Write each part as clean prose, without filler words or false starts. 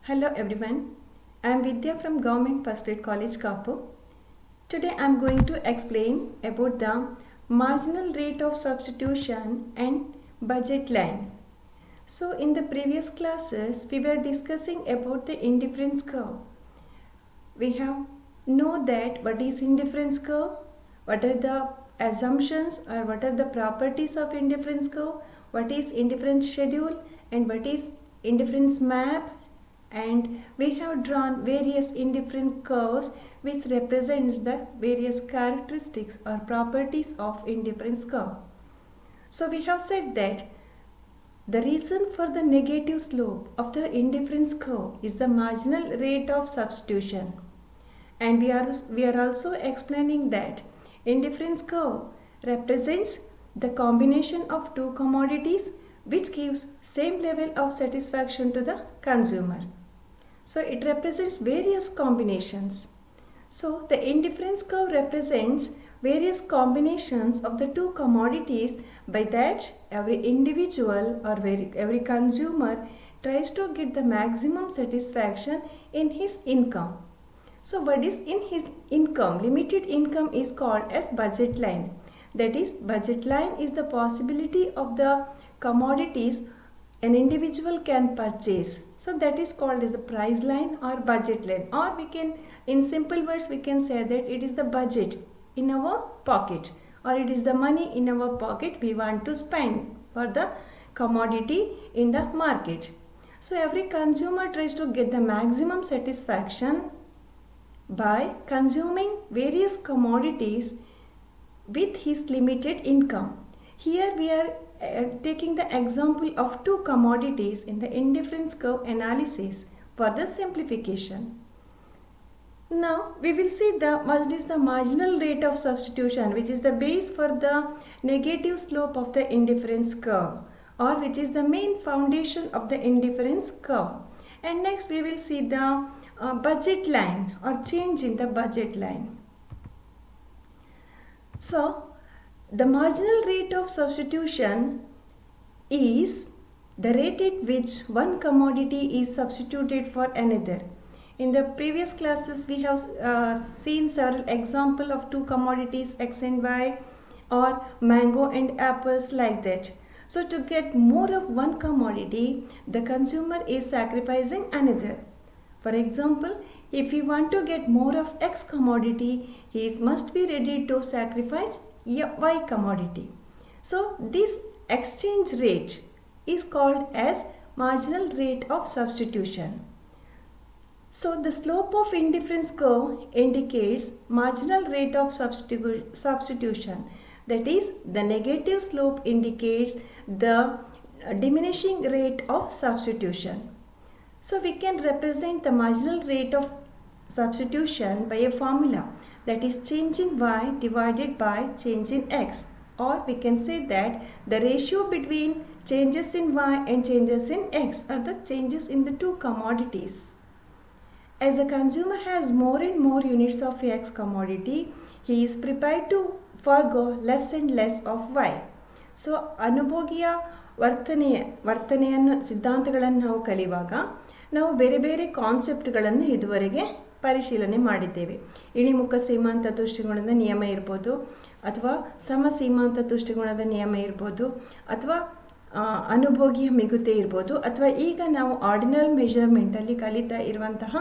Hello everyone, I am Vidya from Government First Grade College, Kapu. Today I am going to explain about the marginal rate of substitution and budget line. So in the previous classes we were discussing about the indifference curve. We have know that what is indifference curve, what are the assumptions or what are the properties of indifference curve, what is indifference schedule and what is indifference map, and we have drawn various indifference curves which represents the various characteristics or properties of indifference curve. So we have said that the reason for the negative slope of the indifference curve is the marginal rate of substitution, and we are also explaining that indifference curve represents the combination of two commodities which gives same level of satisfaction to the consumer. So it represents various combinations. So the indifference curve represents various combinations of the two commodities. By that, every individual or every consumer tries to get the maximum satisfaction in his income. So what is in his income? Limited income is called as budget line. That is, budget line is the possibility of the commodities an individual can purchase. So that is called as the price line or budget line, or we can, in simple words, we can say that it is the budget in our pocket, or it is the money in our pocket we want to spend for the commodity in the market. So every consumer tries to get the maximum satisfaction by consuming various commodities with his limited income. Here we are taking the example of two commodities in the indifference curve analysis for the simplification. Now we will see what is the marginal rate of substitution, which is the base for the negative slope of the indifference curve, or which is the main foundation of the indifference curve. And next we will see the budget line or change in the budget line. So the marginal rate of substitution is the rate at which one commodity is substituted for another. In the previous classes we have seen several examples of two commodities X and Y, or mango and apples, like that. So to get more of one commodity, the consumer is sacrificing another. For example, if he want to get more of X commodity, he must be ready to sacrifice Y commodity. So this exchange rate is called as marginal rate of substitution. So the slope of indifference curve indicates marginal rate of substitution. That is, the negative slope indicates the diminishing rate of substitution. So we can represent the marginal rate of substitution by a formula, that is change in Y divided by change in X, or we can say that the ratio between changes in Y and changes in X are the changes in the two commodities. As a consumer has more and more units of X commodity, he is prepared to forgo less and less of Y. So ಅನುಭೋಗಿಯ ವರ್ತನೆಯನ್ನು ಸಿದ್ಧಾಂತಗಳನ್ನು ನಾವು ಕಲಿಯುವಾಗ ನಾವು ಬೇರೆ ಬೇರೆ ಕಾನ್ಸೆಪ್ಟ್ಗಳನ್ನು ಇದುವರೆಗೆ ಪರಿಶೀಲನೆ ಮಾಡಿದ್ದೇವೆ. ಇಳಿಮುಖ ಸೀಮಾಂತ ತುಷ್ಟಿಗುಣದ ನಿಯಮ ಇರ್ಬೋದು, ಅಥವಾ ಸಮಸೀಮಾಂತ ತುಷ್ಟಿಗುಣದ ನಿಯಮ ಇರ್ಬೋದು, ಅಥವಾ ಅನುಭೋಗಿಯ ಮಿಗುತೆ ಇರ್ಬೋದು, ಅಥವಾ ಈಗ ನಾವು ಆರ್ಡಿನಲ್ ಮೆಷರ್ಮೆಂಟಲ್ಲಿ ಕಲಿತಾ ಇರುವಂತಹ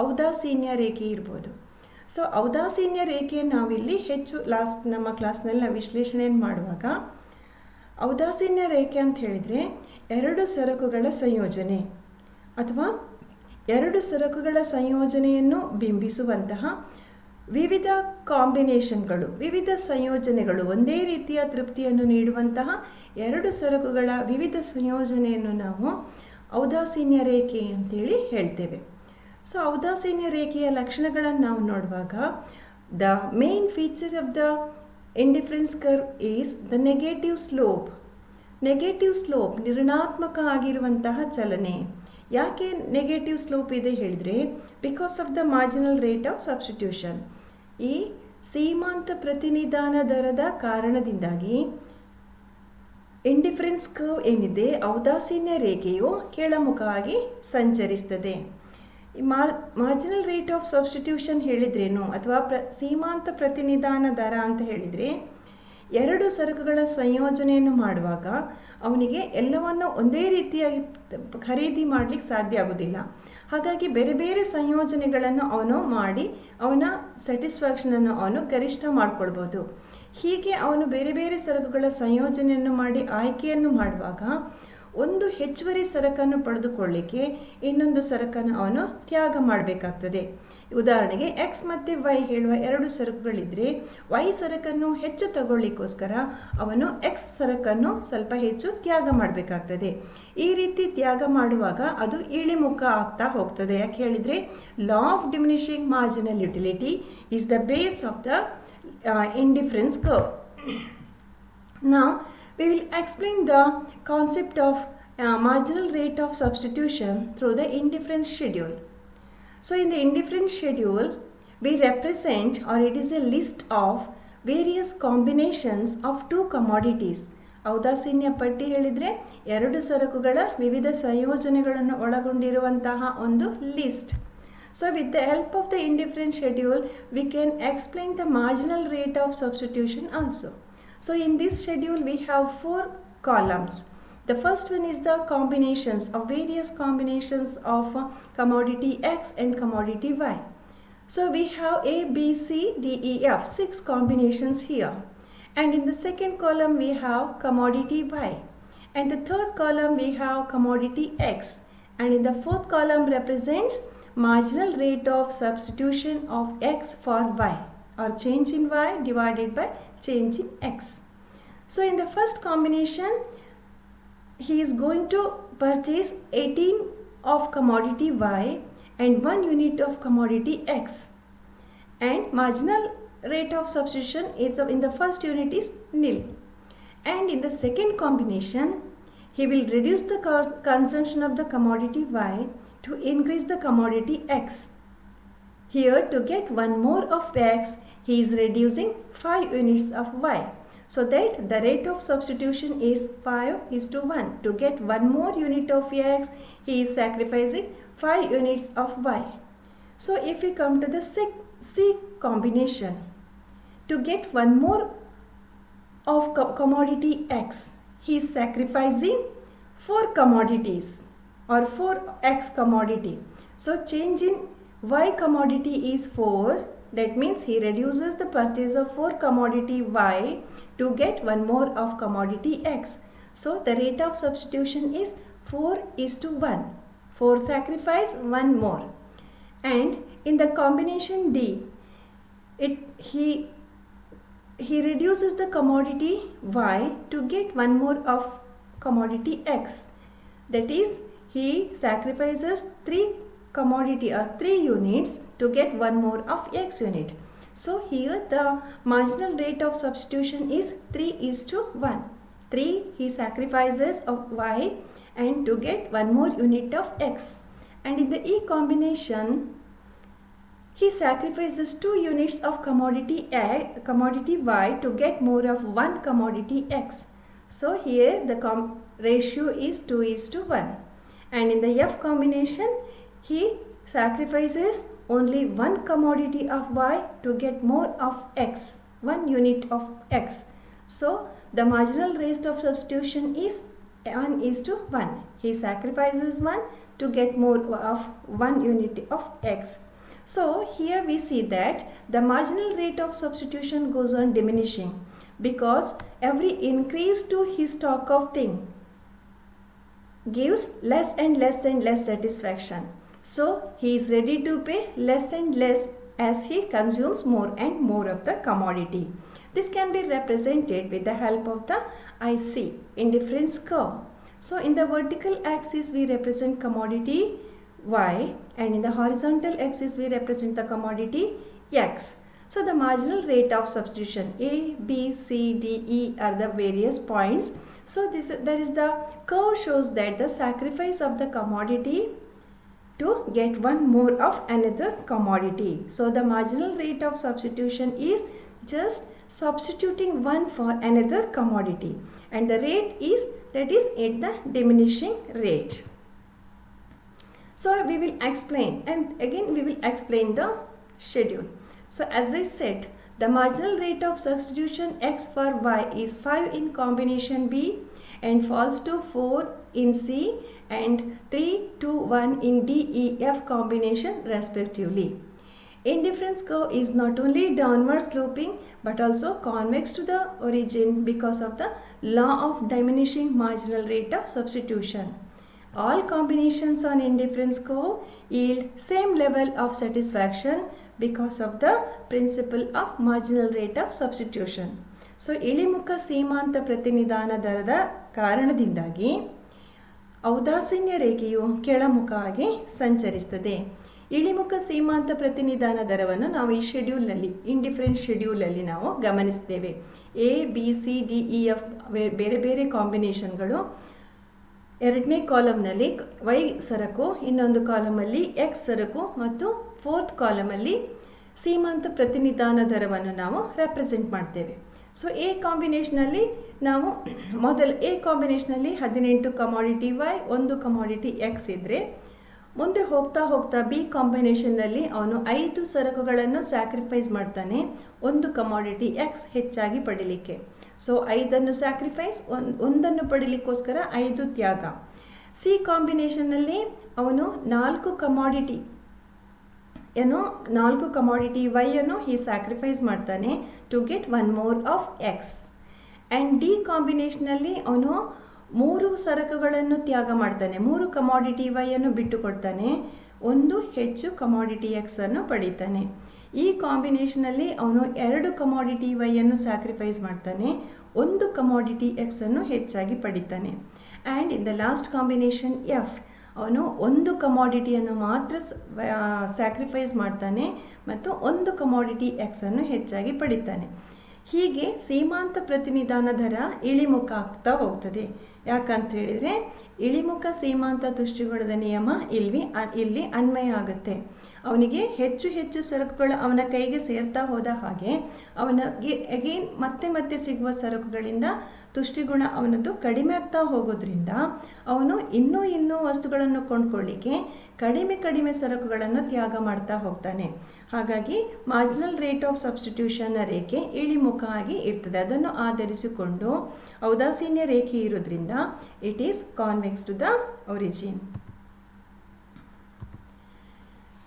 ಔದಾಸೀನ್ಯ ರೇಖೆ ಇರ್ಬೋದು. ಸೊ ಔದಾಸೀನ್ಯ ರೇಖೆಯನ್ನು ನಾವಿಲ್ಲಿ ಹೆಚ್ಚು ನಮ್ಮ ಕ್ಲಾಸ್ನಲ್ಲಿ ನಾವು ವಿಶ್ಲೇಷಣೆಯನ್ನು ಮಾಡುವಾಗ, ಔದಾಸೀನ್ಯ ರೇಖೆ ಅಂತ ಹೇಳಿದರೆ ಎರಡು ಸರಕುಗಳ ಸಂಯೋಜನೆ ಅಥವಾ ಎರಡು ಸರಕುಗಳ ಸಂಯೋಜನೆಯನ್ನು ಬಿಂಬಿಸುವಂತಹ ವಿವಿಧ ಕಾಂಬಿನೇಷನ್ಗಳು, ವಿವಿಧ ಸಂಯೋಜನೆಗಳು, ಒಂದೇ ರೀತಿಯ ತೃಪ್ತಿಯನ್ನು ನೀಡುವಂತಹ ಎರಡು ಸರಕುಗಳ ವಿವಿಧ ಸಂಯೋಜನೆಯನ್ನು ನಾವು ಔದಾಸೀನ್ಯ ರೇಖೆ ಅಂತೇಳಿ ಹೇಳ್ತೇವೆ. ಸೊ ಔದಾಸೀನ್ಯ ರೇಖೆಯ ಲಕ್ಷಣಗಳನ್ನು ನಾವು ನೋಡುವಾಗ, the main feature of the indifference curve is the negative slope. Negative slope ಋಣಾತ್ಮಕ ಆಗಿರುವಂತಹ ಚಲನೆ. ಯಾಕೆ ನೆಗೆಟಿವ್ ಸ್ಲೋಪ್ ಇದೆ ಹೇಳಿದರೆ, because of the marginal rate of substitution. ಈ ಸೀಮಾಂತ ಪ್ರತಿನಿಧಾನ ದರದ ಕಾರಣದಿಂದಾಗಿ ಇಂಡಿಫರೆನ್ಸ್ ಕರ್ವ್ ಏನಿದೆ, ಔದಾಸೀನ್ಯ ರೇಖೆಯು ಕೆಳಮುಖವಾಗಿ ಸಂಚರಿಸುತ್ತದೆ. ಈ ಮಾರ್ಜಿನಲ್ ರೇಟ್ ಆಫ್ ಸಬ್ಸ್ಟಿಟ್ಯೂಷನ್ ಹೇಳಿದ್ರೇನು ಅಥವಾ ಸೀಮಾಂತ ಪ್ರತಿನಿಧಾನ ದರ ಅಂತ ಹೇಳಿದರೆ ಎರಡು ಸರಕುಗಳ ಸಂಯೋಜನೆಯನ್ನು ಮಾಡುವಾಗ ಅವನಿಗೆ ಎಲ್ಲವನ್ನು ಒಂದೇ ರೀತಿಯಾಗಿ ಖರೀದಿ ಮಾಡಲಿಕ್ಕೆ ಸಾಧ್ಯ ಆಗೋದಿಲ್ಲ. ಹಾಗಾಗಿ ಬೇರೆ ಬೇರೆ ಸಂಯೋಜನೆಗಳನ್ನು ಅವನು ಮಾಡಿ ಅವನ ಸ್ಯಾಟಿಸ್ಫ್ಯಾಕ್ಷನನ್ನು ಅವನು ಗರಿಷ್ಠ ಮಾಡಿಕೊಳ್ಬೋದು. ಹೀಗೆ ಅವನು ಬೇರೆ ಬೇರೆ ಸರಕುಗಳ ಸಂಯೋಜನೆಯನ್ನು ಮಾಡಿ ಆಯ್ಕೆಯನ್ನು ಮಾಡುವಾಗ ಒಂದು ಹೆಚ್ಚುವರಿ ಸರಕನ್ನು ಪಡೆದುಕೊಳ್ಳಿಕ್ಕೆ ಇನ್ನೊಂದು ಸರಕನ್ನು ಅವನು ತ್ಯಾಗ ಮಾಡಬೇಕಾಗ್ತದೆ. ಉದಾಹರಣೆಗೆ ಎಕ್ಸ್ ಮತ್ತು ವೈ ಹೇಳುವ ಎರಡು ಸರಕುಗಳಿದ್ದರೆ ವೈ ಸರಕನ್ನು ಹೆಚ್ಚು ತಗೊಳ್ಳಿಕ್ಕೋಸ್ಕರ ಅವನು ಎಕ್ಸ್ ಸರಕನ್ನು ಸ್ವಲ್ಪ ಹೆಚ್ಚು ತ್ಯಾಗ ಮಾಡಬೇಕಾಗ್ತದೆ. ಈ ರೀತಿ ತ್ಯಾಗ ಮಾಡುವಾಗ ಅದು ಇಳಿಮುಖ ಆಗ್ತಾ ಹೋಗ್ತದೆ. ಯಾಕೆ ಹೇಳಿದರೆ law of diminishing marginal utility is the base of the indifference curve. Now we will explain the concept of marginal rate of substitution through the indifference schedule. So in the indifference schedule we represent, or it is a list of various combinations of two commodities. ಔದಾಸೀನ್ಯ ಪಟ್ಟಿ ಹೇಳಿದರೆ ಎರಡು ಸರಕುಗಳ ವಿವಿಧ ಸಂಯೋಜನೆಗಳನ್ನು ಒಳಗೊಂಡಿರುವಂತಹ ಒಂದು list. So with the help of the indifference schedule, we can explain the marginal rate of substitution also. So in this schedule, we have 4 columns. The first one is the combinations of various combinations of commodity X and commodity Y. So we have A, B, C, D, E, F, 6 combinations here. And in the second column, we have commodity Y. And the third column, we have commodity X. And in the fourth column represents marginal rate of substitution of X for Y, or change in Y divided by change in X. So in the first combination, he is going to purchase 18 of commodity Y and 1 unit of commodity X. And marginal rate of substitution is in the first unit is nil. And in the second combination, he will reduce the consumption of the commodity Y to increase the commodity X. Here, to get one more of X, he is reducing 5 units of Y. So that the rate of substitution is 5:1. To get one more unit of X, he is sacrificing 5 units of Y. So if we come to the C combination, to get one more of commodity X, he is sacrificing 4 commodities, or 4x commodity. So change in Y commodity is 4. That means he reduces the purchase of 4 commodity Y to get one more of commodity X. So the rate of substitution is 4:1. 4 sacrifice, 1 more. And in the combination D, he reduces the commodity Y to get one more of commodity X. That is, he sacrifices 3 commodity or 3 units to get one more of X unit. So here the marginal rate of substitution is 3:1. 3 he sacrifices of Y and to get one more unit of X. And in the E combination, he sacrifices 2 units of commodity Y to get more of 1 commodity X. So here the ratio is 2:1. And in the F combination, he sacrifices only 1 commodity of Y to get more of X, 1 unit of X. So the marginal rate of substitution is 1:1. He sacrifices 1 to get more of 1 unit of X. So here we see that the marginal rate of substitution goes on diminishing because every increase to his stock of thing gives less and less and less satisfaction. So he is ready to pay less and less as he consumes more and more of the commodity. This can be represented with the help of the IC, indifference curve. So in the vertical axis we represent commodity Y, and in the horizontal axis we represent the commodity X. So the marginal rate of substitution A, B, C, D, E are the various points. So there is the curve shows that the sacrifice of the commodity to get one more of another commodity. So the marginal rate of substitution is just substituting one for another commodity, and the rate is at the diminishing rate. So we will explain, and again we will explain the schedule. So as I said, the marginal rate of substitution x for y is 5 in combination B and falls to 4 in C and 3 to 1 in D, E, F combination respectively. Indifference curve is not only downward sloping but also convex to the origin because of the law of diminishing marginal rate of substitution. All combinations on indifference curve yield same level of satisfaction because of the principle of marginal rate of substitution. So ಇಳಿಮುಖ ಸೀಮಾಂತ ಪ್ರತಿನಿಧಾನ ದರದ ಕಾರಣದಿಂದಾಗಿ ಔದಾಸೀನ್ಯ ರೇಖೆಯು ಕೆಳಮುಖವಾಗಿ ಸಂಚರಿಸುತ್ತದೆ. ಇಳಿಮುಖ ಸೀಮಾಂತ ಪ್ರತಿನಿಧಾನ ದರವನ್ನು ನಾವು ಈ ಶೆಡ್ಯೂಲ್ನಲ್ಲಿ indifference ಶೆಡ್ಯೂಲಲ್ಲಿ ನಾವು ಗಮನಿಸ್ತೇವೆ. A B C D E F ಬೇರೆ ಬೇರೆ ಕಾಂಬಿನೇಷನ್ಗಳು ಎರಡನೇ ಕಾಲಮ್ನಲ್ಲಿ ವೈ ಸರಕು, ಇನ್ನೊಂದು ಕಾಲಮಲ್ಲಿ ಎಕ್ಸ್ ಸರಕು ಮತ್ತು ಫೋರ್ತ್ ಕಾಲಮಲ್ಲಿ ಸೀಮಾಂತ ಪ್ರತಿನಿಧಾನ ದರವನ್ನು ನಾವು ರೆಪ್ರೆಸೆಂಟ್ ಮಾಡ್ತೇವೆ. ಸೊ ಎ ಕಾಂಬಿನೇಷನಲ್ಲಿ ನಾವು ಎ ಕಾಂಬಿನೇಷನಲ್ಲಿ 18 ಕಮಾಡಿಟಿ ವೈ, 1 ಕಮಾಡಿಟಿ ಎಕ್ಸ್ ಇದ್ದರೆ, ಮುಂದೆ ಹೋಗ್ತಾ ಹೋಗ್ತಾ ಬಿ ಕಾಂಬಿನೇಷನ್ನಲ್ಲಿ ಅವನು 5 ಸರಕುಗಳನ್ನು ಸ್ಯಾಕ್ರಿಫೈಸ್ ಮಾಡ್ತಾನೆ 1 ಕಮಾಡಿಟಿ ಎಕ್ಸ್ ಹೆಚ್ಚಾಗಿ ಪಡೀಲಿಕ್ಕೆ. ಸೊ 5 ಸ್ಯಾಕ್ರಿಫೈಸ್, ಒಂದನ್ನು ಪಡೀಲಿಕ್ಕೋಸ್ಕರ 5 ತ್ಯಾಗ. ಸಿ ಕಾಂಬಿನೇಷನ್ನಲ್ಲಿ ಅವನು 4 ಕಮಾಡಿಟಿ ವೈಯನ್ನು ಈ ಸ್ಯಾಕ್ರಿಫೈಸ್ ಮಾಡ್ತಾನೆ to get 1 more of X. And D ಕಾಂಬಿನೇಷನಲ್ಲಿ ಅವನು 3 ಸರಕುಗಳನ್ನು ತ್ಯಾಗ ಮಾಡ್ತಾನೆ, 3 ಕಮಾಡಿಟಿ ವೈಯನ್ನು ಬಿಟ್ಟು ಕೊಡ್ತಾನೆ, 1 ಹೆಚ್ಚು ಕಮಾಡಿಟಿ ಎಕ್ಸನ್ನು ಪಡೀತಾನೆ. ಈ ಕಾಂಬಿನೇಷನಲ್ಲಿ ಅವನು 2 ಕಮಾಡಿಟಿ ವೈಯನ್ನು ಸ್ಯಾಕ್ರಿಫೈಸ್ ಮಾಡ್ತಾನೆ, 1 ಕಮಾಡಿಟಿ ಎಕ್ಸನ್ನು ಹೆಚ್ಚಾಗಿ ಪಡೀತಾನೆ. And in the last combination F ಅವನು 1 ಕಮಾಡಿಟಿಯನ್ನು ಮಾತ್ರ ಸ್ಯಾಕ್ರಿಫೈಸ್ ಮಾಡ್ತಾನೆ ಮತ್ತು 1 ಕಮಾಡಿಟಿ ಎಕ್ಸನ್ನು ಹೆಚ್ಚಾಗಿ ಪಡೀತಾನೆ. ಹೀಗೆ ಸೀಮಾಂತ ಪ್ರತಿನಿಧಾನ ದರ ಇಳಿಮುಖ ಆಗ್ತಾ ಹೋಗ್ತದೆ. ಯಾಕಂತ ಹೇಳಿದರೆ ಇಳಿಮುಖ ಸೀಮಾಂತ ತುಷ್ಟಿಗುಣದ ನಿಯಮ ಇಲ್ಲಿ ಅನ್ವಯ ಆಗುತ್ತೆ. ಅವನಿಗೆ ಹೆಚ್ಚು ಹೆಚ್ಚು ಸರಕುಗಳು ಅವನ ಕೈಗೆ ಸೇರ್ತಾ ಹೋದ ಹಾಗೆ ಅವನಿಗೆ ಅಗೇನ್ ಮತ್ತೆ ಸಿಗುವ ಸರಕುಗಳಿಂದ ತುಷ್ಟಿಗುಣ ಅವನದ್ದು ಕಡಿಮೆ ಆಗ್ತಾ ಹೋಗೋದ್ರಿಂದ ಅವನು ಇನ್ನೂ ವಸ್ತುಗಳನ್ನು ಕೊಂಡ್ಕೊಳ್ಳಿಕ್ಕೆ ಕಡಿಮೆ ಸರಕುಗಳನ್ನು ತ್ಯಾಗ ಮಾಡ್ತಾ ಹೋಗ್ತಾನೆ. ಹಾಗಾಗಿ ಮಾರ್ಜಿನಲ್ ರೇಟ್ ಆಫ್ ಸಬ್ಸ್ಟಿಟ್ಯೂಷನ್ನ ರೇಖೆ ಇಳಿಮುಖ ಆಗಿ ಇರ್ತದೆ. ಅದನ್ನು ಆಧರಿಸಿಕೊಂಡು ಔದಾಸೀನ್ಯ ರೇಖೆ ಇರೋದ್ರಿಂದ it is convex to the origin.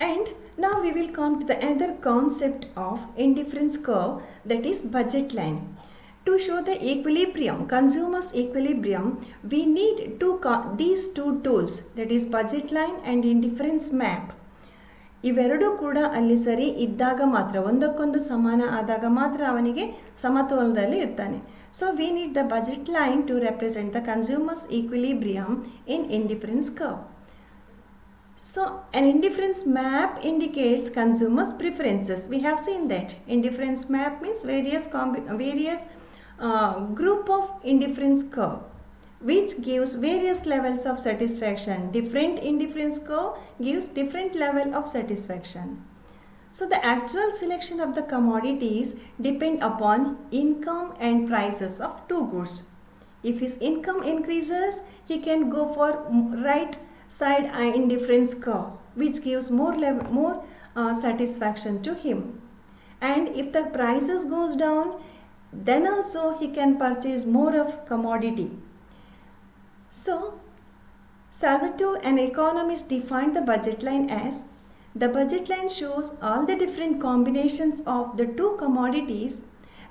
And now we will come to the other concept of indifference curve, that is budget line. To show the equilibrium, consumer's equilibrium, we need these two tools, that is budget line and indifference map. ಇವೆರಡೂ ಕೂಡ ಅಲ್ಲಿ ಸರಿ ಇದ್ದಾಗ ಮಾತ್ರ, ಒಂದಕ್ಕೊಂದು ಸಮಾನ ಆದಾಗ ಮಾತ್ರ ಅವನಿಗೆ ಸಮತೋಲನದಲ್ಲಿ ಇರ್ತಾನೆ. So we need the budget line to represent the consumer's equilibrium in indifference curve. So an indifference map indicates consumers' preferences. We have seen that indifference map means various group of indifference curve which gives various levels of satisfaction. Different indifference curve gives different level of satisfaction. So the actual selection of the commodities depend upon income and prices of two goods. If his income increases, he can go for right side indifference curve, which gives more satisfaction to him. And if the prices goes down, then also he can purchase more of commodity. So Salvatore, an economist, defined the budget line as: the budget line shows all the different combinations of the two commodities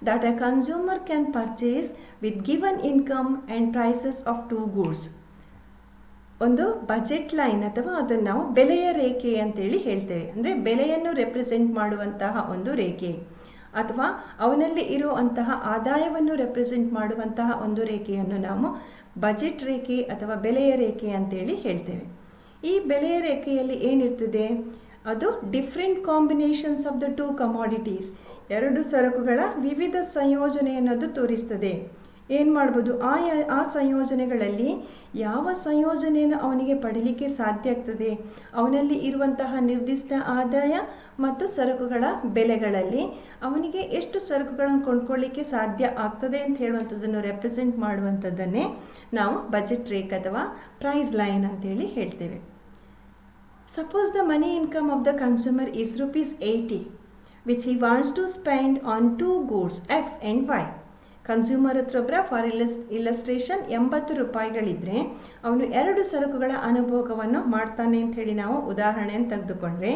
that a consumer can purchase with given income and prices of two goods. ಒಂದು budget line ಅಥವಾ ಅದನ್ನು ನಾವು ಬೆಲೆಯ ರೇಖೆ ಅಂತೇಳಿ ಹೇಳ್ತೇವೆ. ಅಂದರೆ ಬೆಲೆಯನ್ನು ರೆಪ್ರೆಸೆಂಟ್ ಮಾಡುವಂತಹ ಒಂದು ರೇಖೆ ಅಥವಾ ಅವನಲ್ಲಿ ಇರುವಂತಹ ಆದಾಯವನ್ನು ರೆಪ್ರೆಸೆಂಟ್ ಮಾಡುವಂತಹ ಒಂದು ರೇಖೆಯನ್ನು ನಾವು ಬಜೆಟ್ ರೇಖೆ ಅಥವಾ ಬೆಲೆಯ ರೇಖೆ ಅಂತೇಳಿ ಹೇಳ್ತೇವೆ. ಈ ಬೆಲೆಯ ರೇಖೆಯಲ್ಲಿ ಏನಿರ್ತದೆ, ಅದು different combinations of the two commodities, ಎರಡು ಸರಕುಗಳ ವಿವಿಧ ಸಂಯೋಜನೆಯನ್ನದು ತೋರಿಸ್ತದೆ. ಏನು ಮಾಡ್ಬೋದು, ಆ ಸಂಯೋಜನೆಗಳಲ್ಲಿ ಯಾವ ಸಂಯೋಜನೆಯನ್ನು ಅವನಿಗೆ ಪಡೀಲಿಕ್ಕೆ ಸಾಧ್ಯ ಆಗ್ತದೆ, ಅವನಲ್ಲಿ ಇರುವಂತಹ ನಿರ್ದಿಷ್ಟ ಆದಾಯ ಮತ್ತು ಸರಕುಗಳ ಬೆಲೆಗಳಲ್ಲಿ ಅವನಿಗೆ ಎಷ್ಟು ಸರಕುಗಳನ್ನು ಕೊಂಡ್ಕೊಳ್ಳಿಕ್ಕೆ ಸಾಧ್ಯ ಆಗ್ತದೆ ಅಂತ ಹೇಳುವಂಥದ್ದನ್ನು ರೆಪ್ರೆಸೆಂಟ್ ಮಾಡುವಂಥದ್ದನ್ನೇ ನಾವು ಬಜೆಟ್ ರೇಖೆ ಅಥವಾ ಪ್ರೈಸ್ ಲೈನ್ ಅಂತೇಳಿ ಹೇಳ್ತೇವೆ. Suppose the money income of the consumer is rupees 80, which he wants to spend on two goods X and Y. Consumer ಹತ್ರ ಫಾರ್ ಇಲ್ಲಸ್ಟ್ರೇಷನ್ 80 ರೂಪಾಯಿಗಳಿದ್ರೆ ಅವನು 2 ಸರಕುಗಳ ಅನುಭೋಗವನ್ನು ಮಾಡ್ತಾನೆ ಅಂತ ಹೇಳಿ ನಾವು ಉದಾಹರಣೆಯನ್ನು ತೆಗೆದುಕೊಂಡ್ರೆ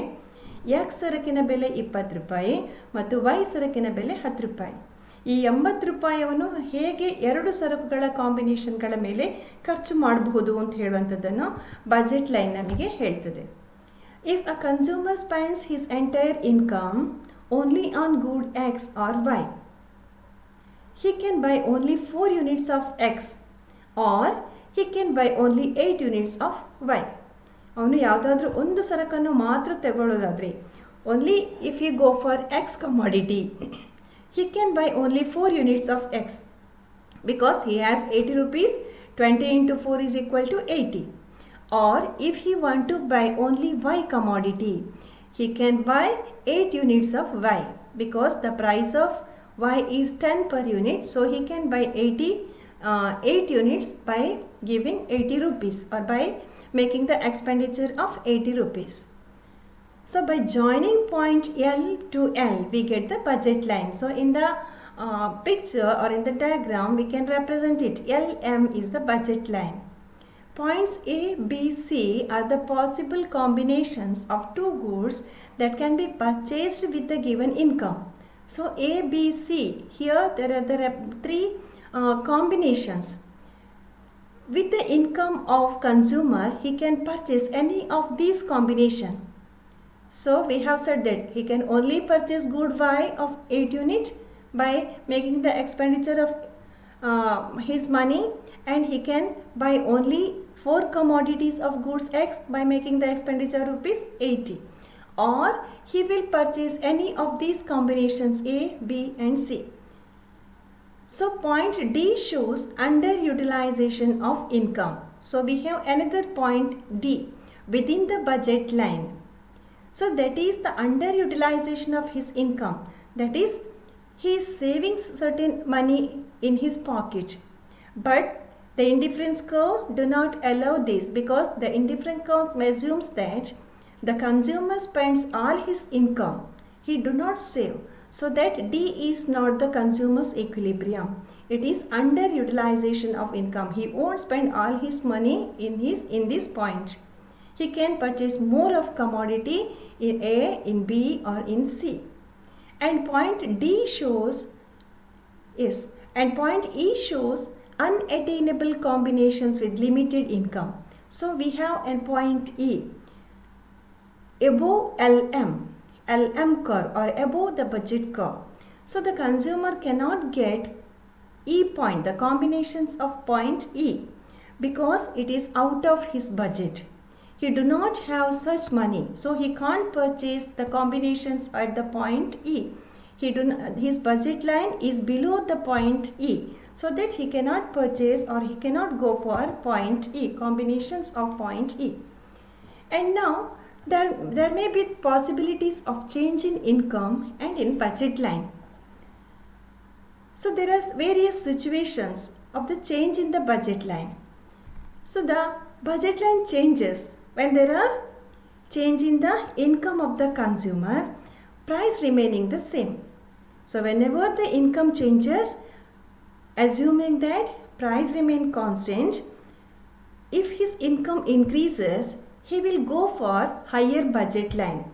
ಎಕ್ಸ್ ಸರಕಿನ ಬೆಲೆ 20 ರೂಪಾಯಿ ಮತ್ತು ವೈ ಸರಕಿನ ಬೆಲೆ 10 ರೂಪಾಯಿ. ಈ 80 ರೂಪಾಯಿಯನ್ನು ಹೇಗೆ 2 ಸರಕುಗಳ ಕಾಂಬಿನೇಷನ್ಗಳ ಮೇಲೆ ಖರ್ಚು ಮಾಡಬಹುದು ಅಂತ ಹೇಳುವಂಥದ್ದನ್ನು ಬಜೆಟ್ ಲೈನ್ ನಮಗೆ ಹೇಳ್ತದೆ. If a consumer spends his entire income only on good X or Y, he can buy only 4 units of X or he can buy only 8 units of Y. ಅವನು ಯಾವುದಾದ್ರೂ ಒಂದು ಸರಕನ್ನು ಮಾತ್ರ ತಗೊಳ್ಳೋದಾದರೆ only if he go for X commodity, he can buy only 4 units of X because he has 80 rupees, 20 into 4 is equal to 80. Or if he want to buy only Y commodity, he can buy 8 units of Y because the price of Y is 10 per unit, so he can buy 8 units by giving 80 rupees or by making the expenditure of 80 rupees. So by joining point L to L, we get the budget line. So in the picture or in the diagram, we can represent it. LM is the budget line. Points A, B, C are the possible combinations of two goods that can be purchased with the given income. So A, B, C, here there are the three combinations. With the income of consumer, he can purchase any of these combination. So we have said that he can only purchase good Y of 8 unit by making the expenditure of his money, and he can buy only 4 commodities of goods X by making the expenditure rupees 80. Or he will purchase any of these combinations A, B and C. So point D shows underutilization of income. So we have another point D within the budget line. So that is the underutilization of his income. That is, he is saving certain money in his pocket, but the indifference curve do not allow this because the indifference curve assumes that the consumer spends all his income. He do not save. So that D is not the consumer's equilibrium. It is underutilization of income. He won't spend all his money in this point. He can purchase more of commodity in A, in B or in C. And point D shows and point E shows unattainable combinations with limited income. So we have a point E above LM curve or above the budget curve. So the consumer cannot get E point, the combinations of point E, because it is out of his budget. He do not have such money, so he can't purchase the combinations at the point E. His budget line is below the point E, so that he cannot purchase or he cannot go for point E, combinations of point E. And now there may be possibilities of change in income and in budget line. So there are various situations of the change in the budget line. So the budget line changes when there are change in the income of the consumer, price remaining the same. So whenever the income changes, assuming that price remain constant, if his income increases, he will go for higher budget line,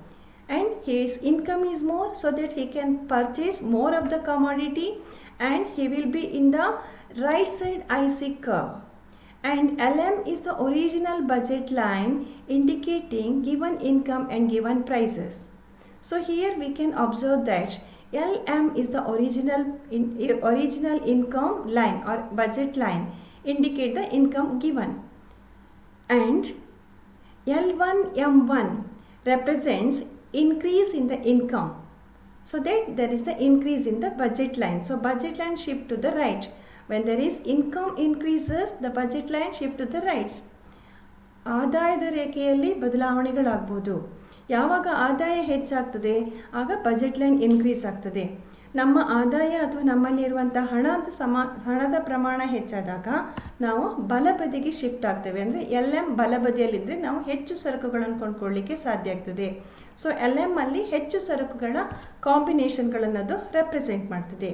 and his income is more, so that he can purchase more of the commodity and he will be in the right side IC curve. And LM is the original budget line indicating given income and given prices. So here we can observe that LM is the original income line or budget line, indicate the income given. And L1 M1 represents increase in the income, so that there is the increase in the budget line. So budget line shift to the right. When there is income increases, the budget line shift to the right. ಆದಾಯದ ರೇಖೆಯಲ್ಲಿ ಬದಲಾವಣೆಗಳಾಗಬಹುದು. ಯಾವಾಗ ಆದಾಯ ಹೆಚ್ಚಾಗ್ತದೆ ಆಗ budget line increase ಆಗ್ತದೆ. ನಮ್ಮ ಆದಾಯ ಅಥವಾ ನಮ್ಮಲ್ಲಿರುವಂಥ ಹಣದ ಪ್ರಮಾಣ ಹೆಚ್ಚಾದಾಗ ನಾವು ಬಲಬದಿಗೆ ಶಿಫ್ಟ್ ಆಗ್ತೇವೆ. ಅಂದರೆ LM ಬಲಬದಿಯಲ್ಲಿದ್ದರೆ ನಾವು ಹೆಚ್ಚು ಸರಕುಗಳನ್ನು ಕೊಂಡ್ಕೊಳ್ಳಿಕ್ಕೆ ಸಾಧ್ಯ ಆಗ್ತದೆ. ಸೊ LM ಅಲ್ಲಿ ಹೆಚ್ಚು ಸರಕುಗಳ ಕಾಂಬಿನೇಷನ್ಗಳನ್ನದು ರೆಪ್ರೆಸೆಂಟ್ ಮಾಡ್ತದೆ.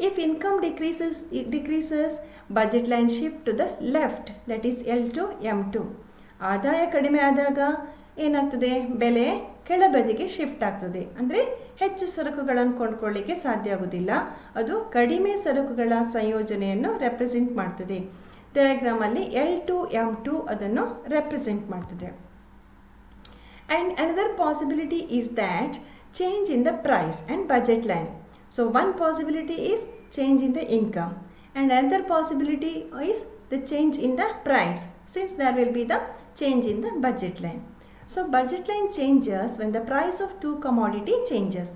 If income decreases budget line shift to the left, that is L2 M2. ಆದಾಯ ಕಡಿಮೆ ಆದಾಗ ಏನಾಗ್ತದೆ, ಬೆಲೆ ಕೆಳಬದಿಗೆ ಶಿಫ್ಟ್ ಆಗ್ತದೆ. ಅಂದರೆ ಹೆಚ್ಚು ಸರಕುಗಳನ್ನು ಕೊಂಡ್ಕೊಳ್ಳಿಕ್ಕೆ ಸಾಧ್ಯ ಆಗೋದಿಲ್ಲ, ಅದು ಕಡಿಮೆ ಸರಕುಗಳ ಸಂಯೋಜನೆಯನ್ನು ರೆಪ್ರೆಸೆಂಟ್ ಮಾಡ್ತದೆ. ಡಯಾಗ್ರಾಮಲ್ಲಿ L2 M2 ಅದನ್ನು ರೆಪ್ರೆಸೆಂಟ್ ಮಾಡ್ತದೆ. And another possibility is that change in the price and budget line. So one possibility is change in the income and another possibility is the change in the price, since there will be the change in the budget line. So budget line changes when the price of two commodity changes.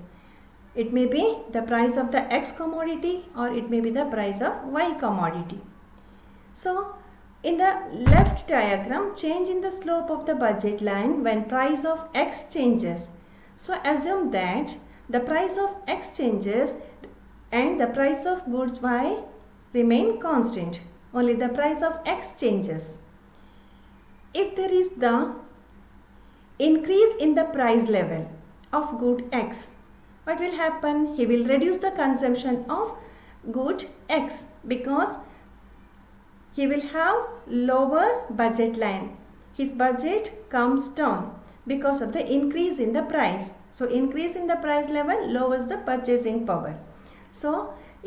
It may be the price of the X commodity or it may be the price of Y commodity. So in the left diagram, change in the slope of the budget line when price of X changes. So assume that the price of X changes and the price of goods Y remain constant. Only the price of X changes. If there is the increase in the price level of good X, what will happen? He will reduce the consumption of good X because he will have lower budget line. His budget comes down because of the increase in the price. So increase in the price level lowers the purchasing power. So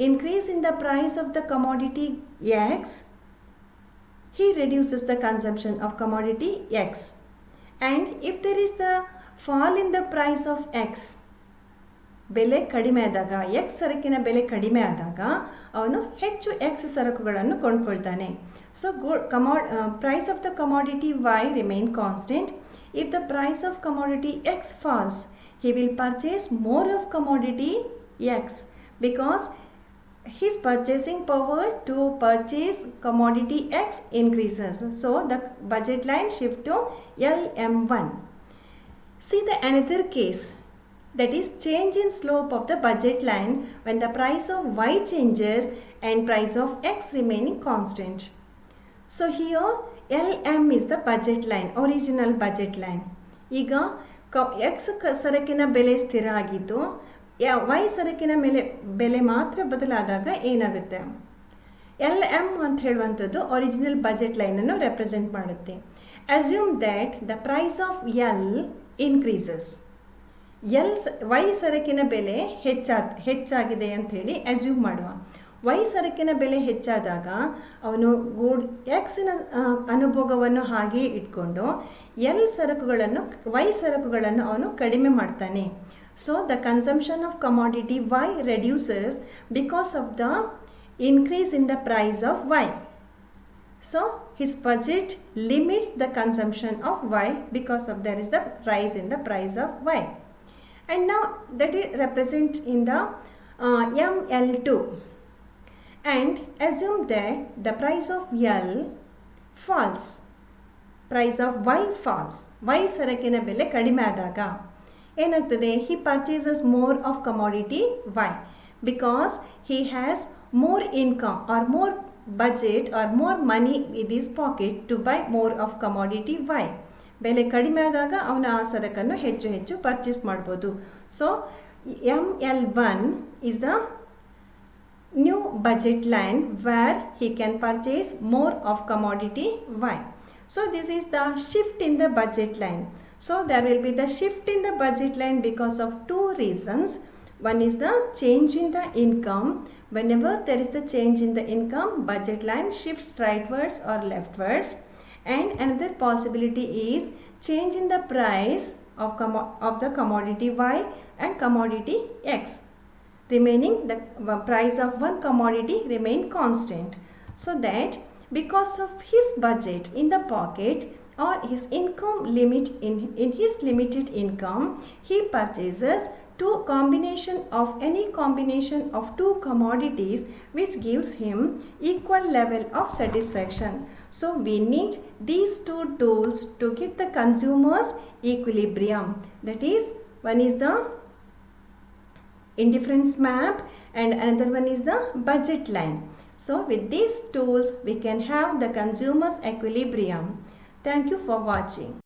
increase in the price of the commodity X, he reduces the consumption of commodity X. And if there is the fall in the price of X, ಬೆಲೆ ಕಡಿಮೆ ಆದಾಗ, X ಸರಕಿನ ಬೆಲೆ ಕಡಿಮೆ ಆದಾಗ ಅವನು ಹೆಚ್ಚು X ಸರಕುಗಳನ್ನು ಕೊಂಡ್ಕೊಳ್ತಾನೆ. So price of the commodity Y remain constant. If the price of commodity X falls, he will purchase more of commodity X because his purchasing power to purchase commodity X increases. So the budget line shift to LM1. See the another case, that is change in slope of the budget line when the price of Y changes and price of X remaining constant. So here LM is the budget line, original budget line. ಈಗ X ಸರಕಿನ ಬೆಲೆ ಸ್ಥಿರ ಆಗಿದ್ದು Y ಸರಕಿನ ಬೆಲೆ ಮಾತ್ರ ಬದಲಾದಾಗ ಏನಾಗುತ್ತೆ, LM ಅಂತ ಹೇಳುವಂಥದ್ದು ಒರಿಜಿನಲ್ ಬಜೆಟ್ ಲೈನನ್ನು ರೆಪ್ರೆಸೆಂಟ್ ಮಾಡುತ್ತೆ. Assume that the price of L increases. Y ಸರಕಿನ ಬೆಲೆ ಹೆಚ್ಚಾಗಿದೆ ಅಂತ ಹೇಳಿ ಅಸ್ಯೂಮ್ ಮಾಡುವ. Y ಸರಕಿನ ಬೆಲೆ ಹೆಚ್ಚಾದಾಗ ಅವನು Xನ ಅನುಭೋಗವನ್ನು ಹಾಗೆ ಇಟ್ಕೊಂಡು Y ಸರಕುಗಳನ್ನು ಅವನು ಕಡಿಮೆ ಮಾಡ್ತಾನೆ. So the consumption of commodity Y reduces because of the increase in the price of Y. So his budget limits the consumption of Y because of there is the rise in the price of Y. And now that is represent in the ML2. And assume that the price of L falls. Price of Y falls. Y ಸರಕಿನ ಬೆಲೆ ಕಡಿಮೆ ಆದಾಗ ಏನಾಗ್ತದೆ, he purchases more of commodity Y because he has more income or more budget or more money in his pocket to buy more of commodity Y. ಬೆಲೆ ಕಡಿಮೆ ಆದಾಗ ಅವನು ಆ ಸರಕನ್ನು ಹೆಚ್ಚು ಪರ್ಚೇಸ್ ಮಾಡ್ಬೋದು. So ML1 is the new budget line where he can purchase more of commodity Y. So this is the shift in the budget line. So there will be the shift in the budget line because of two reasons. One is the change in the income. Whenever there is the change in the income, budget line shifts rightwards or leftwards. And another possibility is change in the price of the commodity Y and commodity X. Remaining the price of one commodity remain constant. So that because of his budget in the pocket or his income limit in his limited income, he purchases any combination of two commodities which gives him equal level of satisfaction. So we need these two tools to give the consumers equilibrium. That is, one is the indifference map and another one is the budget line. So with these tools we can have the consumer's equilibrium. Thank you for watching.